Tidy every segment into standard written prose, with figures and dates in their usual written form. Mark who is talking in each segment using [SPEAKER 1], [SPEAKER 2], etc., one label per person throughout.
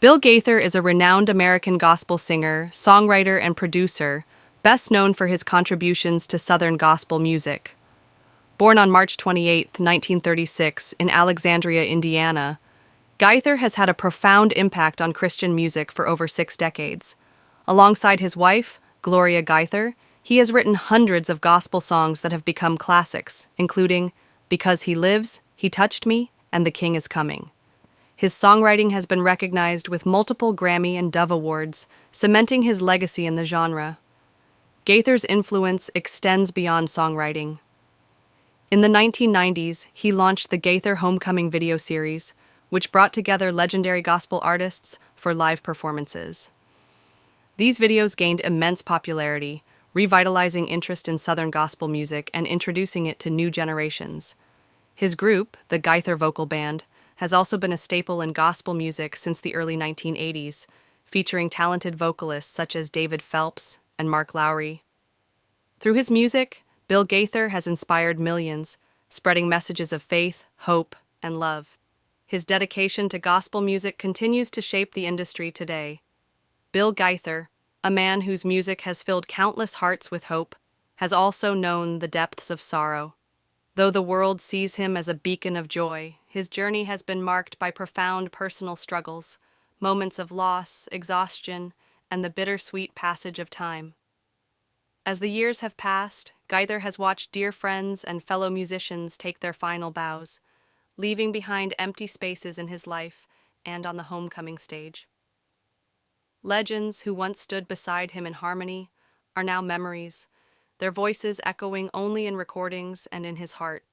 [SPEAKER 1] Bill Gaither is a renowned American gospel singer, songwriter, and producer, best known for his contributions to Southern gospel music. Born on March 28, 1936, in Alexandria, Indiana, Gaither has had a profound impact on Christian music for over 6 decades. Alongside his wife, Gloria Gaither, he has written hundreds of gospel songs that have become classics, including Because He Lives, He Touched Me, and The King Is Coming. His songwriting has been recognized with multiple Grammy and Dove Awards, cementing his legacy in the genre. Gaither's influence extends beyond songwriting. In the 1990s, he launched the Gaither Homecoming video series, which brought together legendary gospel artists for live performances. These videos gained immense popularity, revitalizing interest in Southern gospel music and introducing it to new generations. His group, the Gaither Vocal Band, has also been a staple in gospel music since the early 1980s, featuring talented vocalists such as David Phelps and Mark Lowry. Through his music, Bill Gaither has inspired millions, spreading messages of faith, hope, and love. His dedication to gospel music continues to shape the industry today. Bill Gaither, a man whose music has filled countless hearts with hope, has also known the depths of sorrow. Though the world sees him as a beacon of joy, his journey has been marked by profound personal struggles, moments of loss, exhaustion, and the bittersweet passage of time. As the years have passed, Gaither has watched dear friends and fellow musicians take their final bows, leaving behind empty spaces in his life and on the homecoming stage. Legends who once stood beside him in harmony are now memories, their voices echoing only in recordings and in his heart.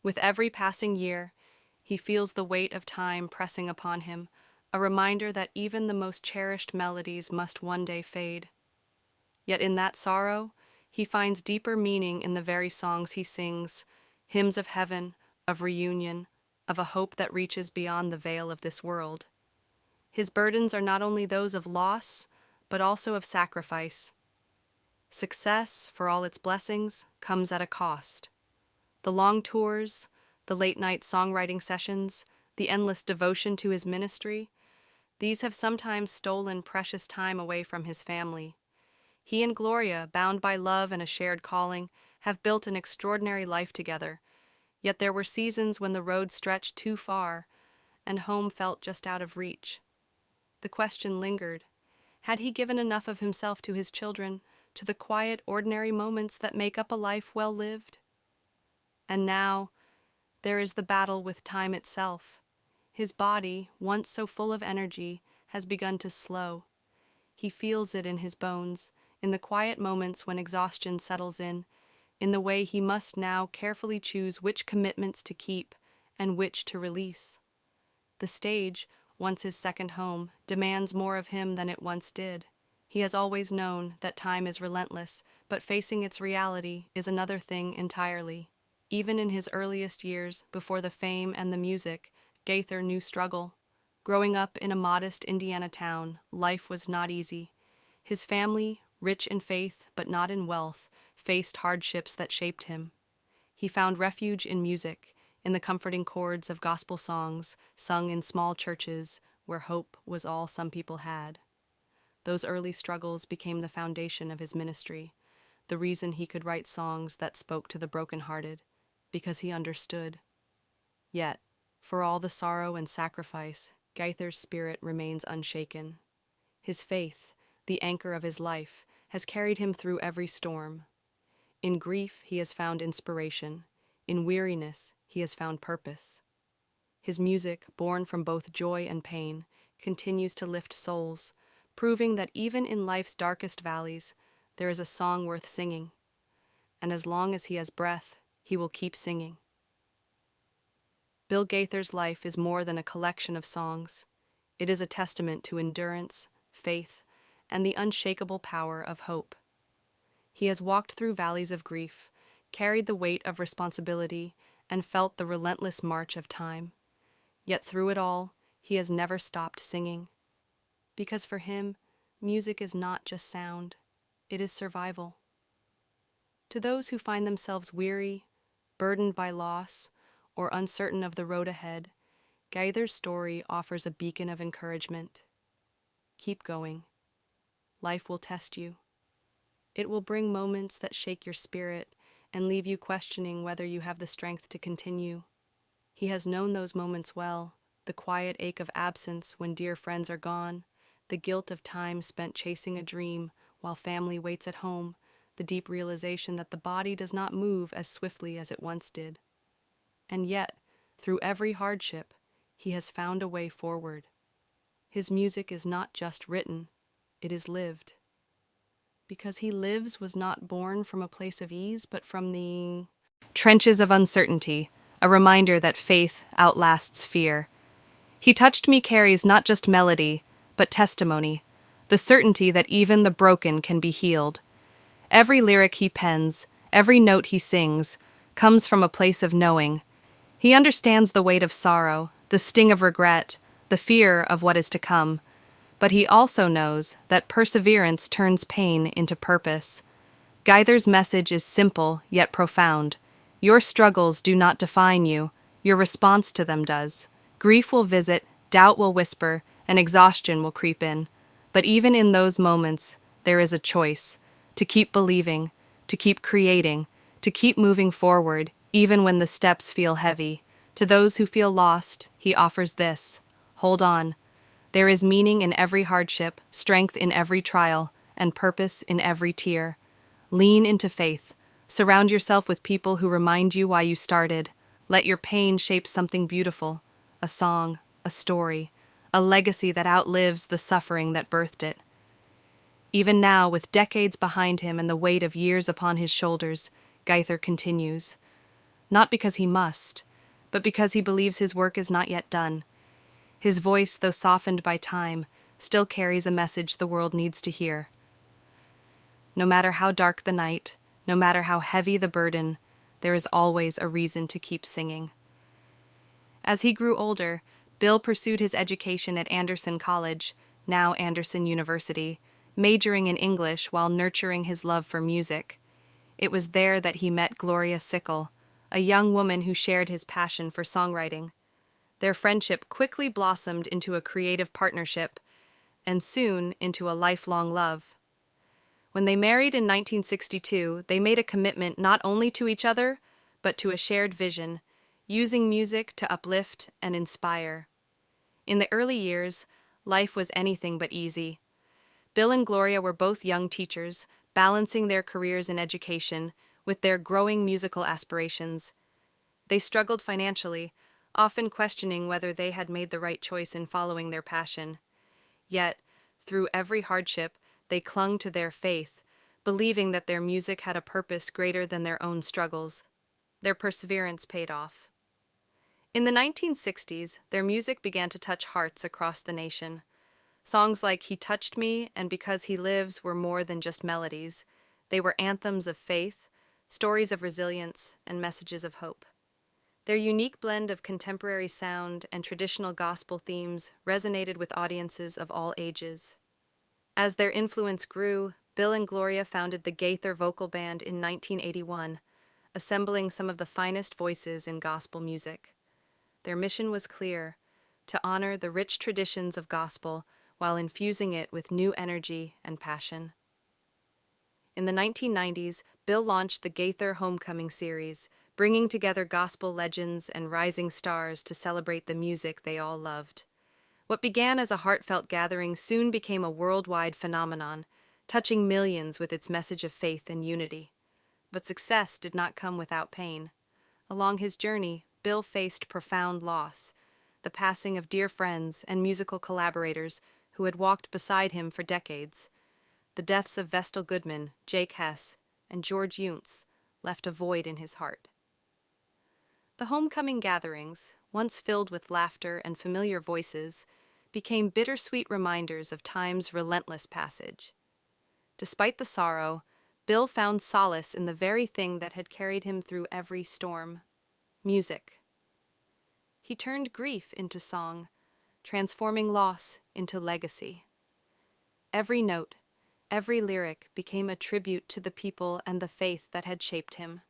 [SPEAKER 1] With every passing year, he feels the weight of time pressing upon him, a reminder that even the most cherished melodies must one day fade. Yet in that sorrow, he finds deeper meaning in the very songs he sings, hymns of heaven, of reunion, of a hope that reaches beyond the veil of this world. His burdens are not only those of loss, but also of sacrifice. Success, for all its blessings, comes at a cost. The long tours, the late-night songwriting sessions, the endless devotion to his ministry, these have sometimes stolen precious time away from his family. He and Gloria, bound by love and a shared calling, have built an extraordinary life together, yet there were seasons when the road stretched too far, and home felt just out of reach. The question lingered. Had he given enough of himself to his children, to the quiet, ordinary moments that make up a life well lived? And now, there is the battle with time itself. His body, once so full of energy, has begun to slow. He feels it in his bones, in the quiet moments when exhaustion settles in the way he must now carefully choose which commitments to keep and which to release. The stage, once his second home, demands more of him than it once did. He has always known that time is relentless, but facing its reality is another thing entirely. Even in his earliest years, before the fame and the music, Gaither knew struggle. Growing up in a modest Indiana town, life was not easy. His family, rich in faith but not in wealth, faced hardships that shaped him. He found refuge in music, in the comforting chords of gospel songs sung in small churches where hope was all some people had. Those early struggles became the foundation of his ministry, the reason he could write songs that spoke to the brokenhearted, because he understood. Yet, for all the sorrow and sacrifice, Gaither's spirit remains unshaken. His faith, the anchor of his life, has carried him through every storm. In grief, he has found inspiration. In weariness, he has found purpose. His music, born from both joy and pain, continues to lift souls, proving that even in life's darkest valleys, there is a song worth singing. And as long as he has breath, he will keep singing. Bill Gaither's life is more than a collection of songs. It is a testament to endurance, faith, and the unshakable power of hope. He has walked through valleys of grief, carried the weight of responsibility, and felt the relentless march of time. Yet through it all, he has never stopped singing. Because for him, music is not just sound, it is survival. To those who find themselves weary, burdened by loss, or uncertain of the road ahead, Gaither's story offers a beacon of encouragement. Keep going. Life will test you. It will bring moments that shake your spirit and leave you questioning whether you have the strength to continue. He has known those moments well, the quiet ache of absence when dear friends are gone, the guilt of time spent chasing a dream while family waits at home, the deep realization that the body does not move as swiftly as it once did. And yet, through every hardship, he has found a way forward. His music is not just written, it is lived. Because he lives was not born from a place of ease, but from the trenches of uncertainty, a reminder that faith outlasts fear. He Touched Me carries not just melody, but testimony, the certainty that even the broken can be healed. Every lyric he pens, every note he sings, comes from a place of knowing. He understands the weight of sorrow, the sting of regret, the fear of what is to come. But he also knows that perseverance turns pain into purpose. Gaither's message is simple yet profound. Your struggles do not define you, your response to them does. Grief will visit, doubt will whisper, and exhaustion will creep in. But even in those moments, there is a choice to keep believing, to keep creating, to keep moving forward, even when the steps feel heavy. To those who feel lost, he offers this: hold on. There is meaning in every hardship, strength in every trial, and purpose in every tear. Lean into faith. Surround yourself with people who remind you why you started. Let your pain shape something beautiful, a song, a story, a legacy that outlives the suffering that birthed it. Even now, with decades behind him and the weight of years upon his shoulders, Gaither continues. Not because he must, but because he believes his work is not yet done. His voice, though softened by time, still carries a message the world needs to hear. No matter how dark the night, no matter how heavy the burden, there is always a reason to keep singing. As he grew older, Bill pursued his education at Anderson College, now Anderson University, majoring in English while nurturing his love for music. It was there that he met Gloria Sickle, a young woman who shared his passion for songwriting. Their friendship quickly blossomed into a creative partnership, and soon into a lifelong love. When they married in 1962, they made a commitment not only to each other, but to a shared vision, using music to uplift and inspire. In the early years, life was anything but easy. Bill and Gloria were both young teachers, balancing their careers in education with their growing musical aspirations. They struggled financially, often questioning whether they had made the right choice in following their passion. Yet, through every hardship, they clung to their faith, believing that their music had a purpose greater than their own struggles. Their perseverance paid off. In the 1960s, their music began to touch hearts across the nation. Songs like He Touched Me and Because He Lives were more than just melodies. They were anthems of faith, stories of resilience, and messages of hope. Their unique blend of contemporary sound and traditional gospel themes resonated with audiences of all ages. As their influence grew, Bill and Gloria founded the Gaither Vocal Band in 1981, assembling some of the finest voices in gospel music. Their mission was clear: to honor the rich traditions of gospel while infusing it with new energy and passion. In the 1990s, Bill launched the Gaither Homecoming series, bringing together gospel legends and rising stars to celebrate the music they all loved. What began as a heartfelt gathering soon became a worldwide phenomenon, touching millions with its message of faith and unity. But success did not come without pain. Along his journey, Bill faced profound loss, the passing of dear friends and musical collaborators who had walked beside him for decades. The deaths of Vestal Goodman, Jake Hess, and George Yuntz left a void in his heart. The homecoming gatherings, once filled with laughter and familiar voices, became bittersweet reminders of time's relentless passage. Despite the sorrow, Bill found solace in the very thing that had carried him through every storm: music. He turned grief into song, transforming loss into legacy. Every note, every lyric became a tribute to the people and the faith that had shaped him.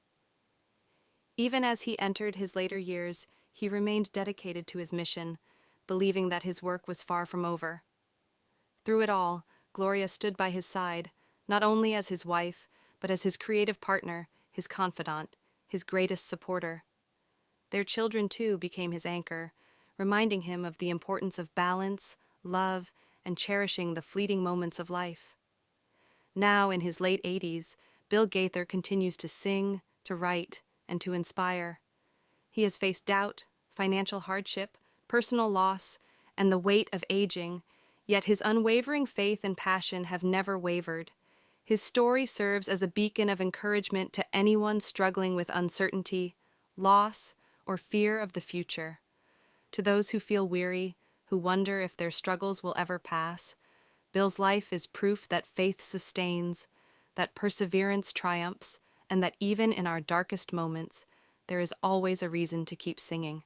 [SPEAKER 1] Even as he entered his later years, he remained dedicated to his mission, believing that his work was far from over. Through it all, Gloria stood by his side, not only as his wife, but as his creative partner, his confidant, his greatest supporter. Their children, too, became his anchor, reminding him of the importance of balance, love, and cherishing the fleeting moments of life. Now, in his late 80s, Bill Gaither continues to sing, to write, and to inspire. He has faced doubt, financial hardship, personal loss, and the weight of aging, yet his unwavering faith and passion have never wavered. His story serves as a beacon of encouragement to anyone struggling with uncertainty, loss, or fear of the future. To those who feel weary, who wonder if their struggles will ever pass, Bill's life is proof that faith sustains, that perseverance triumphs, and that even in our darkest moments, there is always a reason to keep singing.